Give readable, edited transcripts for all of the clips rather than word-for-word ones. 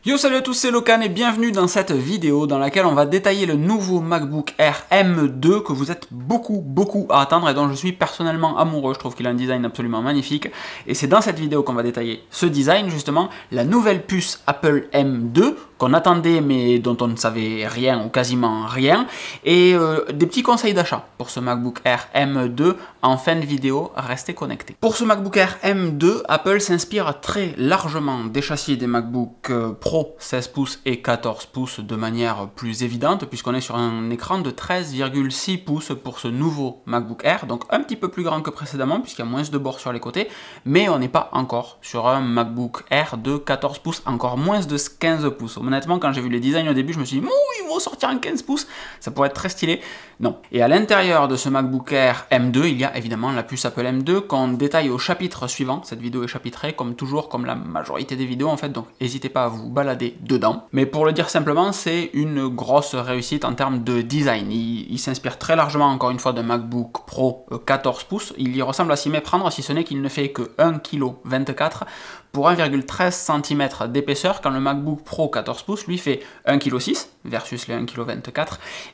Yo, salut à tous, c'est Locan et bienvenue dans cette vidéo dans laquelle on va détailler le nouveau MacBook Air M2 que vous êtes beaucoup à attendre et dont je suis personnellement amoureux. Je trouve qu'il a un design absolument magnifique et c'est dans cette vidéo qu'on va détailler ce design justement, la nouvelle puce Apple M2 qu'on attendait mais dont on ne savait rien ou quasiment rien et des petits conseils d'achat pour ce MacBook Air M2 en fin de vidéo, restez connectés. Pour ce MacBook Air M2, Apple s'inspire très largement des châssis des MacBook Pro 16 pouces et 14 pouces de manière plus évidente puisqu'on est sur un écran de 13,6 pouces pour ce nouveau MacBook Air, donc un petit peu plus grand que précédemment puisqu'il y a moins de bords sur les côtés, mais on n'est pas encore sur un MacBook Air de 14 pouces, encore moins de 15 pouces. Honnêtement, quand j'ai vu les designs au début, je me suis dit, ils vont sortir en 15 pouces, ça pourrait être très stylé. Non. Et à l'intérieur de ce MacBook Air M2, il y a évidemment la puce Apple M2 qu'on détaille au chapitre suivant. Cette vidéo est chapitrée, comme toujours, comme la majorité des vidéos en fait, donc n'hésitez pas à vous balader dedans. Mais pour le dire simplement, c'est une grosse réussite en termes de design. Il s'inspire très largement, encore une fois, d'un MacBook Pro 14 pouces. Il y ressemble à s'y méprendre, si ce n'est qu'il ne fait que 1,24 kg pour 1,13 cm d'épaisseur, quand le MacBook Pro 14 pouces lui fait 1,6 kg versus les 1,24 kg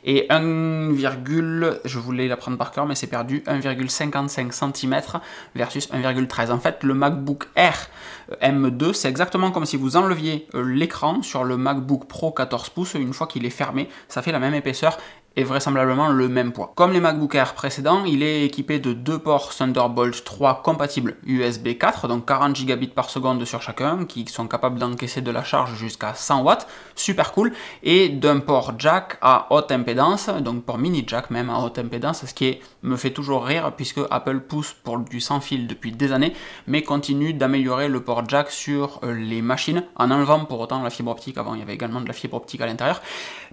et 1, je voulais la prendre par cœur mais c'est perdu, 1,55 cm versus 1,13. En fait, le MacBook Air M2, c'est exactement comme si vous enleviez l'écran sur le MacBook Pro 14 pouces une fois qu'il est fermé, ça fait la même épaisseur et vraisemblablement le même poids. Comme les MacBook Air précédents, il est équipé de deux ports Thunderbolt 3 compatibles USB 4, donc 40 Gbps par seconde sur chacun, qui sont capables d'encaisser de la charge jusqu'à 100 watts, super cool, et d'un port jack à haute impédance, donc port mini jack même à haute impédance, ce qui me fait toujours rire puisque Apple pousse pour du sans fil depuis des années, mais continue d'améliorer le port jack sur les machines, en enlevant pour autant la fibre optique. Avant il y avait également de la fibre optique à l'intérieur,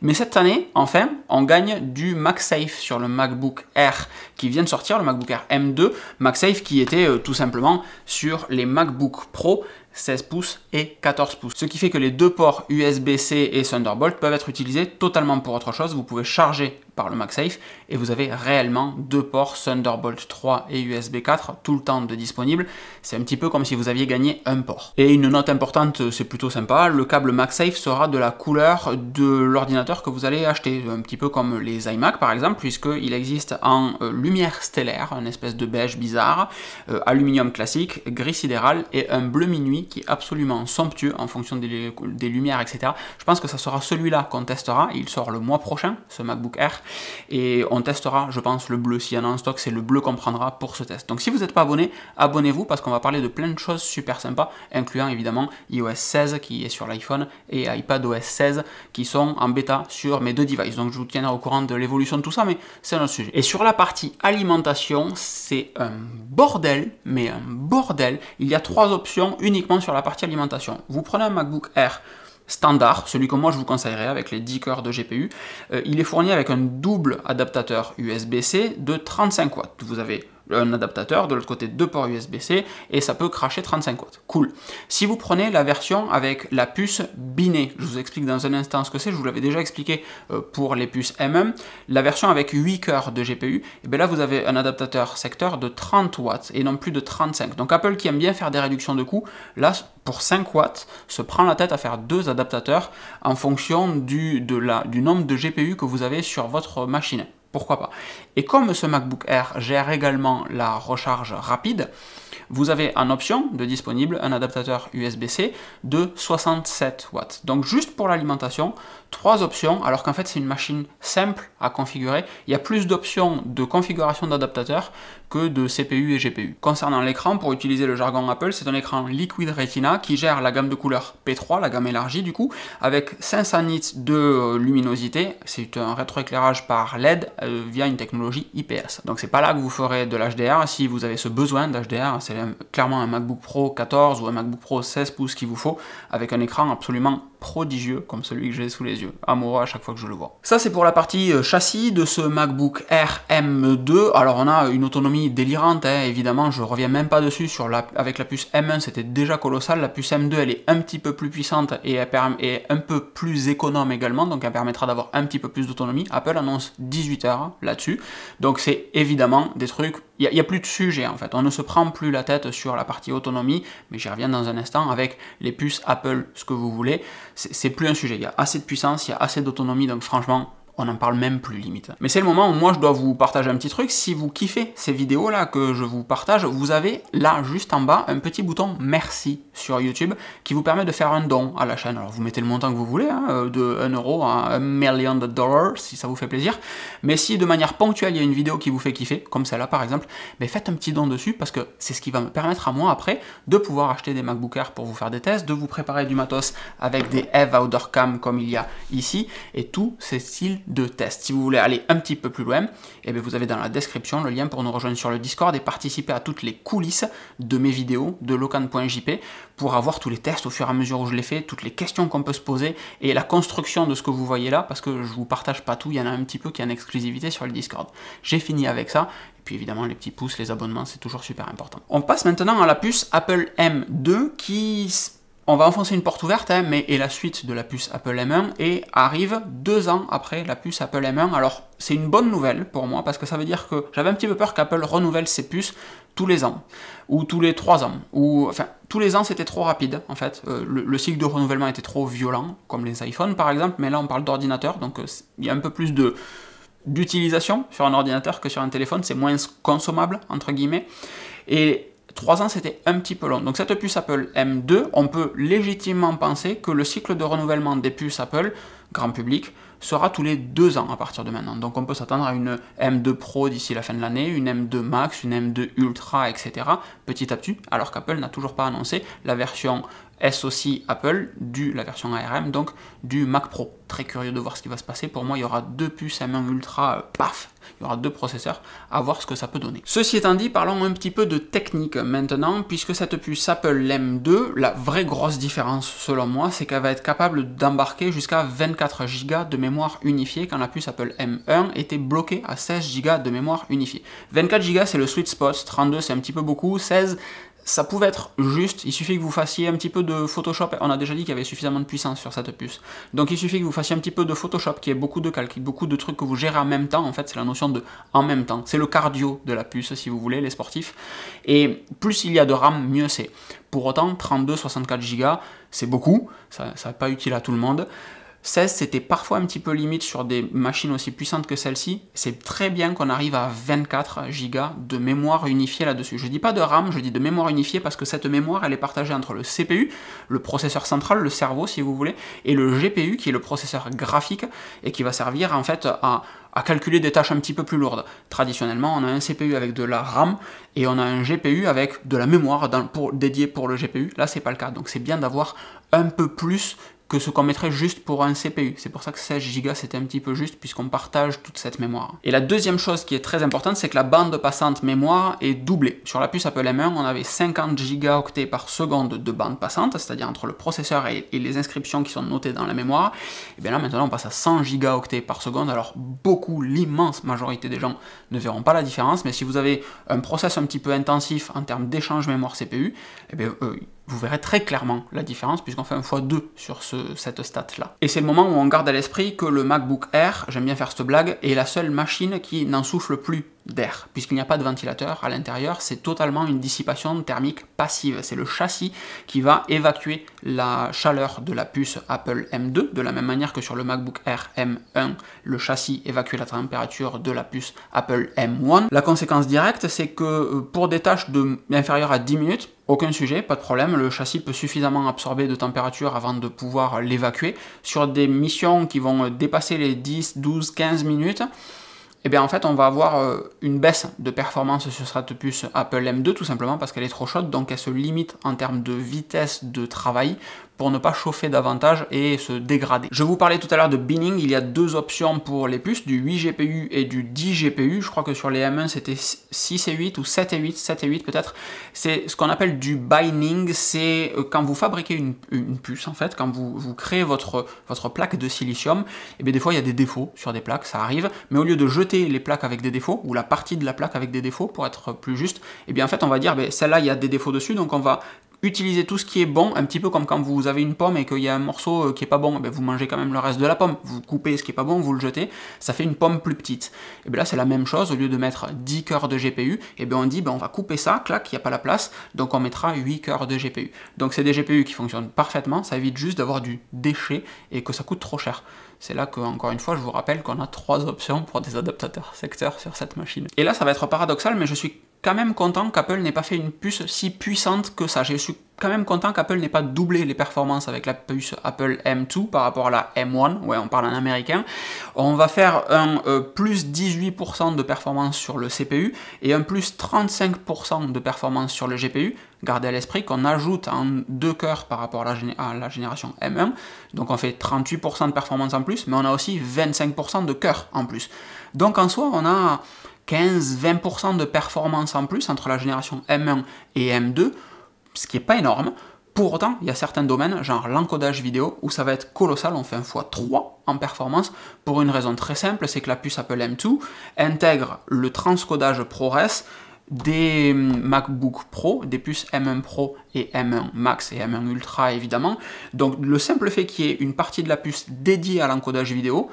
mais cette année, enfin, on gagne du MagSafe sur le MacBook Air qui vient de sortir, le MacBook Air M2, MagSafe qui était tout simplement sur les MacBook Pro 16 pouces et 14 pouces. Ce qui fait que les deux ports USB-C et Thunderbolt peuvent être utilisés totalement pour autre chose. Vous pouvez charger par le MagSafe et vous avez réellement deux ports Thunderbolt 3 et USB 4 tout le temps de disponible. C'est un petit peu comme si vous aviez gagné un port. Et une note importante, c'est plutôt sympa, le câble MagSafe sera de la couleur de l'ordinateur que vous allez acheter, un petit peu comme les iMac par exemple, puisqu'il existe en lumière stellaire, une espèce de beige bizarre, aluminium classique, gris sidéral et un bleu minuit qui est absolument somptueux en fonction des lumières, etc. Je pense que ça sera celui-là qu'on testera. Il sort le mois prochain, ce MacBook Air, et on testera, je pense, le bleu. S'il y en a en stock, c'est le bleu qu'on prendra pour ce test. Donc si vous n'êtes pas abonné, abonnez-vous parce qu'on va parler de plein de choses super sympas, incluant évidemment iOS 16 qui est sur l'iPhone et iPadOS 16 qui sont en bêta sur mes deux devices. Donc je vous tiendrai au courant de l'évolution de tout ça, mais c'est un autre sujet. Et sur la partie alimentation, c'est un bordel, mais un bordel. Il y a trois options uniquement sur la partie alimentation. Vous prenez un MacBook Air standard, celui que moi je vous conseillerais avec les 10 cœurs de GPU, il est fourni avec un double adaptateur USB-C de 35 watts. Vous avez un adaptateur, de l'autre côté deux ports USB-C, et ça peut cracher 35 watts. Cool. Si vous prenez la version avec la puce Binet, je vous explique dans un instant ce que c'est, je vous l'avais déjà expliqué pour les puces M1, la version avec 8 cœurs de GPU, et bien là vous avez un adaptateur secteur de 30 watts et non plus de 35. Donc Apple qui aime bien faire des réductions de coûts, là pour 5 watts, se prend la tête à faire deux adaptateurs en fonction du nombre de GPU que vous avez sur votre machine. Pourquoi pas? Et comme ce MacBook Air gère également la recharge rapide, vous avez en option de disponible un adaptateur USB-C de 67 watts. Donc juste pour l'alimentation, trois options, alors qu'en fait c'est une machine simple à configurer. Il y a plus d'options de configuration d'adaptateur que de CPU et GPU. Concernant l'écran, pour utiliser le jargon Apple, c'est un écran Liquid Retina qui gère la gamme de couleurs P3, la gamme élargie du coup, avec 500 nits de luminosité. C'est un rétroéclairage par LED via une technologie IPS. Donc c'est pas là que vous ferez de l'HDR. Si vous avez ce besoin d'HDR, c'est clairement un MacBook Pro 14 ou un MacBook Pro 16 pouces qu'il vous faut, avec un écran absolument prodigieux comme celui que j'ai sous les yeux, amoureux à chaque fois que je le vois. Ça c'est pour la partie châssis de ce MacBook Air M2. Alors on a une autonomie délirante, hein, évidemment, je reviens même pas dessus, avec la puce M1 c'était déjà colossal, la puce M2 elle est un petit peu plus puissante et elle est un peu plus économe également, donc elle permettra d'avoir un petit peu plus d'autonomie. Apple annonce 18 heures là-dessus, donc c'est évidemment des trucs il n'y a plus de sujet en fait, on ne se prend plus la tête sur la partie autonomie, mais j'y reviens dans un instant, avec les puces Apple, ce que vous voulez, c'est plus un sujet, il y a assez de puissance, il y a assez d'autonomie, donc franchement, on n'en parle même plus limite. Mais c'est le moment où moi je dois vous partager un petit truc. Si vous kiffez ces vidéos là que je vous partage, vous avez là juste en bas un petit bouton merci sur YouTube qui vous permet de faire un don à la chaîne. Alors vous mettez le montant que vous voulez, hein, de 1 euro à $1 million si ça vous fait plaisir. Mais si de manière ponctuelle il y a une vidéo qui vous fait kiffer, comme celle-là par exemple, ben faites un petit don dessus parce que c'est ce qui va me permettre à moi après de pouvoir acheter des MacBook Air pour vous faire des tests, de vous préparer du matos avec des Eve Outdoor Cam comme il y a ici et tous ces styles de test. Si vous voulez aller un petit peu plus loin, eh bien vous avez dans la description le lien pour nous rejoindre sur le Discord et participer à toutes les coulisses de mes vidéos de locan.jp pour avoir tous les tests au fur et à mesure où je les fais, toutes les questions qu'on peut se poser et la construction de ce que vous voyez là, parce que je vous partage pas tout, il y en a un petit peu qui est en exclusivité sur le Discord. J'ai fini avec ça. Et puis évidemment les petits pouces, les abonnements, c'est toujours super important. On passe maintenant à la puce Apple M2 qui... On va enfoncer une porte ouverte, hein, mais est la suite de la puce Apple M1 et arrive 2 ans après la puce Apple M1. Alors c'est une bonne nouvelle pour moi parce que ça veut dire que j'avais un petit peu peur qu'Apple renouvelle ses puces tous les ans ou tous les 3 ans. Ou enfin tous les ans c'était trop rapide en fait. Le cycle de renouvellement était trop violent comme les iPhones par exemple, mais là on parle d'ordinateur donc il y a un peu plus d'utilisation sur un ordinateur que sur un téléphone, c'est moins consommable entre guillemets. Et 3 ans, c'était un petit peu long. Donc cette puce Apple M2, on peut légitimement penser que le cycle de renouvellement des puces Apple, grand public, sera tous les 2 ans à partir de maintenant. Donc on peut s'attendre à une M2 Pro d'ici la fin de l'année, une M2 Max, une M2 Ultra, etc. petit à petit, alors qu'Apple n'a toujours pas annoncé la version SoC Apple, la version ARM, donc du Mac Pro. Très curieux de voir ce qui va se passer. Pour moi, il y aura 2 puces M1 Ultra, paf, il y aura 2 processeurs, à voir ce que ça peut donner. Ceci étant dit, parlons un petit peu de technique maintenant, puisque cette puce Apple M2, la vraie grosse différence selon moi, c'est qu'elle va être capable d'embarquer jusqu'à 24 Go de mémoire unifiée, quand la puce Apple M1 était bloquée à 16 Go de mémoire unifiée. 24 Go c'est le sweet spot, 32 c'est un petit peu beaucoup, 16 ça pouvait être juste, il suffit que vous fassiez un petit peu de Photoshop, on a déjà dit qu'il y avait suffisamment de puissance sur cette puce, donc il suffit que vous fassiez un petit peu de Photoshop, qu'il y ait beaucoup de calques, beaucoup de trucs que vous gérez en même temps, en fait c'est la notion de en même temps, c'est le cardio de la puce si vous voulez, les sportifs, et plus il y a de RAM, mieux c'est. Pour autant, 32-64 Go, c'est beaucoup, ça n'est pas utile à tout le monde. 16, c'était parfois un petit peu limite sur des machines aussi puissantes que celle-ci. C'est très bien qu'on arrive à 24 Go de mémoire unifiée là-dessus. Je dis pas de RAM, je dis de mémoire unifiée parce que cette mémoire, elle est partagée entre le CPU, le processeur central, le cerveau si vous voulez, et le GPU qui est le processeur graphique et qui va servir en fait à calculer des tâches un petit peu plus lourdes. Traditionnellement, on a un CPU avec de la RAM et on a un GPU avec de la mémoire dédiée pour le GPU. Là, c'est pas le cas. Donc c'est bien d'avoir un peu plus que ce qu'on mettrait juste pour un CPU. C'est pour ça que 16 Go c'était un petit peu juste puisqu'on partage toute cette mémoire. Et la deuxième chose qui est très importante, c'est que la bande passante mémoire est doublée. Sur la puce Apple M1, on avait 50 gigaoctets par seconde de bande passante, c'est-à-dire entre le processeur et les inscriptions qui sont notées dans la mémoire. Et bien là maintenant on passe à 100 gigaoctets par seconde. Alors beaucoup, l'immense majorité des gens ne verront pas la différence, mais si vous avez un process un petit peu intensif en termes d'échange mémoire CPU, et bien vous verrez très clairement la différence puisqu'on fait un x2 sur cette stat-là. Et c'est le moment où on garde à l'esprit que le MacBook Air, j'aime bien faire cette blague, est la seule machine qui n'en souffle plus d'air, puisqu'il n'y a pas de ventilateur à l'intérieur, c'est totalement une dissipation thermique passive. C'est le châssis qui va évacuer la chaleur de la puce Apple M2, de la même manière que sur le MacBook Air M1, le châssis évacue la température de la puce Apple M1. La conséquence directe, c'est que pour des tâches inférieures à 10 minutes, aucun sujet, pas de problème, le châssis peut suffisamment absorber de température avant de pouvoir l'évacuer. Sur des missions qui vont dépasser les 10, 12, 15 minutes, et bien en fait on va avoir une baisse de performance sur cette puce Apple M2 tout simplement parce qu'elle est trop chaude, donc elle se limite en termes de vitesse de travail pour ne pas chauffer davantage et se dégrader. Je vous parlais tout à l'heure de binning, il y a 2 options pour les puces, du 8 GPU et du 10 GPU, je crois que sur les M1 c'était 6 et 8 ou 7 et 8, 7 et 8 peut-être, c'est ce qu'on appelle du binding, c'est quand vous fabriquez une puce en fait, quand vous créez votre plaque de silicium, et bien des fois il y a des défauts sur des plaques, ça arrive, mais au lieu de jeter les plaques avec des défauts, ou la partie de la plaque avec des défauts pour être plus juste, et bien en fait on va dire, ben, celle-là il y a des défauts dessus, donc on va utilisez tout ce qui est bon, un petit peu comme quand vous avez une pomme et qu'il y a un morceau qui est pas bon, et bien vous mangez quand même le reste de la pomme, vous coupez ce qui est pas bon, vous le jetez, ça fait une pomme plus petite. Et bien là c'est la même chose, au lieu de mettre 10 cœurs de GPU, et bien on dit on va couper ça, clac, il n'y a pas la place, donc on mettra 8 cœurs de GPU. Donc c'est des GPU qui fonctionnent parfaitement, ça évite juste d'avoir du déchet et que ça coûte trop cher. C'est là que, encore une fois, je vous rappelle qu'on a 3 options pour des adaptateurs secteurs sur cette machine. Et là, ça va être paradoxal, mais je suis quand même content qu'Apple n'ait pas fait une puce si puissante que ça. Je suis quand même content qu'Apple n'ait pas doublé les performances avec la puce Apple M2 par rapport à la M1, ouais, on parle en américain. On va faire un plus 18% de performance sur le CPU et un plus 35% de performance sur le GPU. Gardez à l'esprit qu'on ajoute en 2 cœurs par rapport à la génération M1, donc on fait 38% de performance en plus, mais on a aussi 25% de cœurs en plus. Donc en soi, on a 15-20% de performance en plus entre la génération M1 et M2, ce qui n'est pas énorme. Pour autant, il y a certains domaines, genre l'encodage vidéo, où ça va être colossal, on fait un x3 en performance, pour une raison très simple, c'est que la puce Apple M2 intègre le transcodage ProRes des MacBook Pro, des puces M1 Pro et M1 Max et M1 Ultra évidemment. Donc le simple fait qu'il y ait une partie de la puce dédiée à l'encodage vidéo,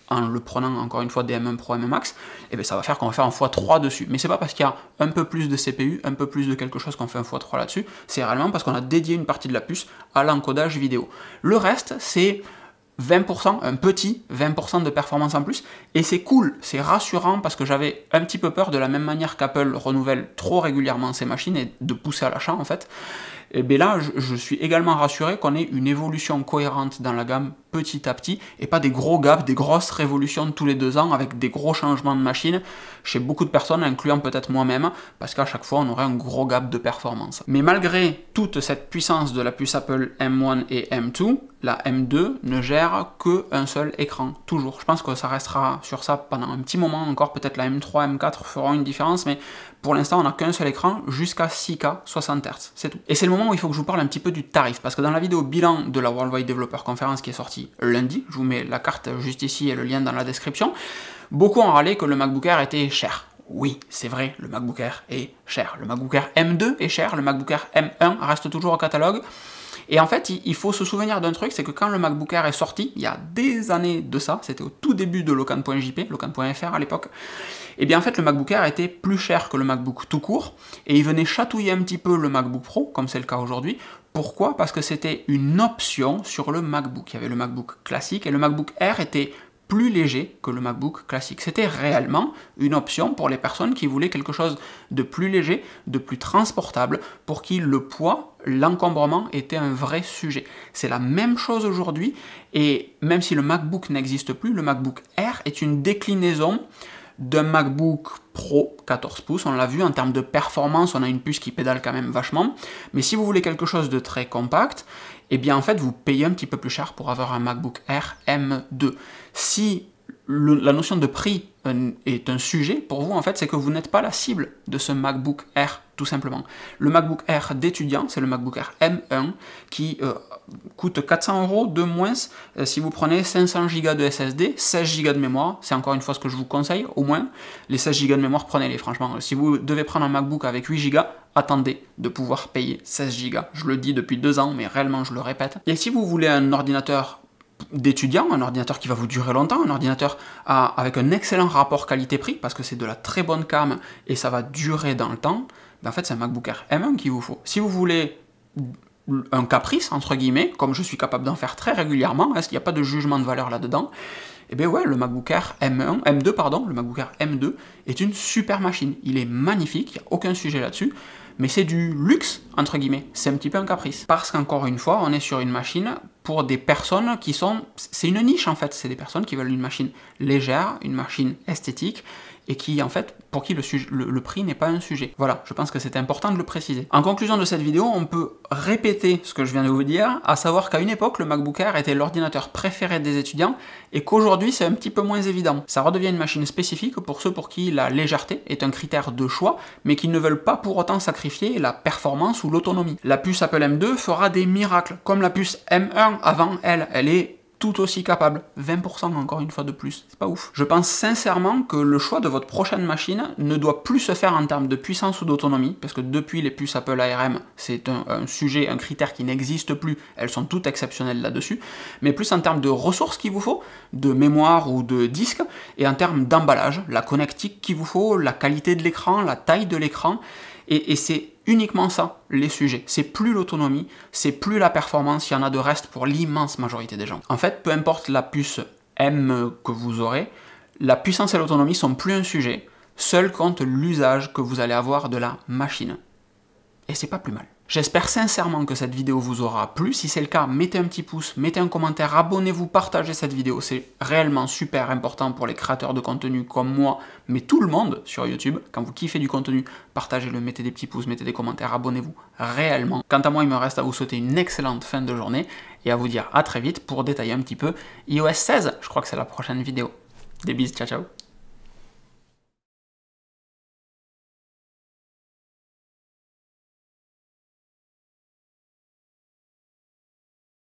en le prenant encore une fois des M1 Pro, M1 Max, et bien ça va faire qu'on va faire un x3 dessus. Mais c'est pas parce qu'il y a un peu plus de CPU, un peu plus de quelque chose qu'on fait un x3 là-dessus, c'est réellement parce qu'on a dédié une partie de la puce à l'encodage vidéo. Le reste, c'est 20%, un petit 20% de performance en plus, et c'est cool, c'est rassurant parce que j'avais un petit peu peur de la même manière qu'Apple renouvelle trop régulièrement ses machines et de pousser à l'achat en fait. Et bien là, je suis également rassuré qu'on ait une évolution cohérente dans la gamme petit à petit, et pas des gros gaps, des grosses révolutions tous les 2 ans avec des gros changements de machine chez beaucoup de personnes, incluant peut-être moi-même, parce qu'à chaque fois on aurait un gros gap de performance. Mais malgré toute cette puissance de la puce Apple M1 et M2, la M2 ne gère qu'un seul écran, toujours. Je pense que ça restera sur ça pendant un petit moment encore, peut-être la M3, M4 feront une différence, mais pour l'instant on n'a qu'un seul écran jusqu'à 6K 60 Hz, c'est tout. Et c'est le moment où il faut que je vous parle un petit peu du tarif, parce que dans la vidéo bilan de la Worldwide Developer Conference qui est sortie lundi, je vous mets la carte juste ici et le lien dans la description, beaucoup ont râlé que le MacBook Air était cher. Oui, c'est vrai, le MacBook Air est cher. Le MacBook Air M2 est cher, le MacBook Air M1 reste toujours au catalogue. Et en fait, il faut se souvenir d'un truc, c'est que quand le MacBook Air est sorti, il y a des années de ça, c'était au tout début de Locan.jp, Locan.fr à l'époque, et bien en fait le MacBook Air était plus cher que le MacBook tout court, et il venait chatouiller un petit peu le MacBook Pro, comme c'est le cas aujourd'hui. Pourquoi? Parce que c'était une option sur le MacBook. Il y avait le MacBook classique, et le MacBook Air était plus léger que le MacBook classique. C'était réellement une option pour les personnes qui voulaient quelque chose de plus léger, de plus transportable, pour qui le poids, l'encombrement était un vrai sujet. C'est la même chose aujourd'hui, et même si le MacBook n'existe plus, le MacBook Air est une déclinaison d'un MacBook Pro 14 pouces, on l'a vu en termes de performance, on a une puce qui pédale quand même vachement, mais si vous voulez quelque chose de très compact, eh bien en fait vous payez un petit peu plus cher pour avoir un MacBook Air M2. Si la notion de prix est un sujet pour vous, en fait, c'est que vous n'êtes pas la cible de ce MacBook Air, tout simplement. Le MacBook Air d'étudiant, c'est le MacBook Air M1 qui coûte 400 € de moins si vous prenez 500 Go de SSD, 16 Go de mémoire, c'est encore une fois ce que je vous conseille, au moins. Les 16 Go de mémoire, prenez-les, franchement. Si vous devez prendre un MacBook avec 8 Go, attendez de pouvoir payer 16 Go. Je le dis depuis 2 ans, mais réellement je le répète. Et si vous voulez un ordinateur d'étudiant, un ordinateur qui va vous durer longtemps, un ordinateur avec un excellent rapport qualité-prix, parce que c'est de la très bonne cam et ça va durer dans le temps, ben en fait c'est un MacBook Air M1 qu'il vous faut. Si vous voulez un caprice, entre guillemets, comme je suis capable d'en faire très régulièrement, est-ce qu'il n'y a pas de jugement de valeur là-dedans? Eh bien ouais, le MacBook Air M2, pardon, le MacBook Air M2 est une super machine. Il est magnifique, il n'y a aucun sujet là-dessus, mais c'est du luxe, entre guillemets. C'est un petit peu un caprice. Parce qu'encore une fois, on est sur une machine pour des personnes qui sont... C'est une niche, en fait. C'est des personnes qui veulent une machine légère, une machine esthétique, et qui, en fait, pour qui le prix n'est pas un sujet. Voilà, je pense que c'est important de le préciser. En conclusion de cette vidéo, on peut répéter ce que je viens de vous dire, à savoir qu'à une époque, le MacBook Air était l'ordinateur préféré des étudiants, et qu'aujourd'hui, c'est un petit peu moins évident. Ça redevient une machine spécifique pour ceux pour qui la légèreté est un critère de choix, mais qui ne veulent pas pour autant sacrifier la performance ou l'autonomie. La puce Apple M2 fera des miracles, comme la puce M1 avant elle. Elle est tout aussi capable. 20% encore une fois de plus, c'est pas ouf. Je pense sincèrement que le choix de votre prochaine machine ne doit plus se faire en termes de puissance ou d'autonomie, parce que depuis les puces Apple ARM, c'est un sujet, un critère qui n'existe plus, elles sont toutes exceptionnelles là-dessus, mais plus en termes de ressources qu'il vous faut, de mémoire ou de disque, et en termes d'emballage, la connectique qu'il vous faut, la qualité de l'écran, la taille de l'écran, et c'est uniquement ça, les sujets. C'est plus l'autonomie, c'est plus la performance, il y en a de reste pour l'immense majorité des gens. En fait, peu importe la puce M que vous aurez, la puissance et l'autonomie sont plus un sujet, seul compte l'usage que vous allez avoir de la machine. Et c'est pas plus mal. J'espère sincèrement que cette vidéo vous aura plu. Si c'est le cas, mettez un petit pouce, mettez un commentaire, abonnez-vous, partagez cette vidéo. C'est réellement super important pour les créateurs de contenu comme moi, mais tout le monde sur YouTube. Quand vous kiffez du contenu, partagez-le, mettez des petits pouces, mettez des commentaires, abonnez-vous réellement. Quant à moi, il me reste à vous souhaiter une excellente fin de journée et à vous dire à très vite pour détailler un petit peu iOS 16. Je crois que c'est la prochaine vidéo. Des bises, ciao ciao.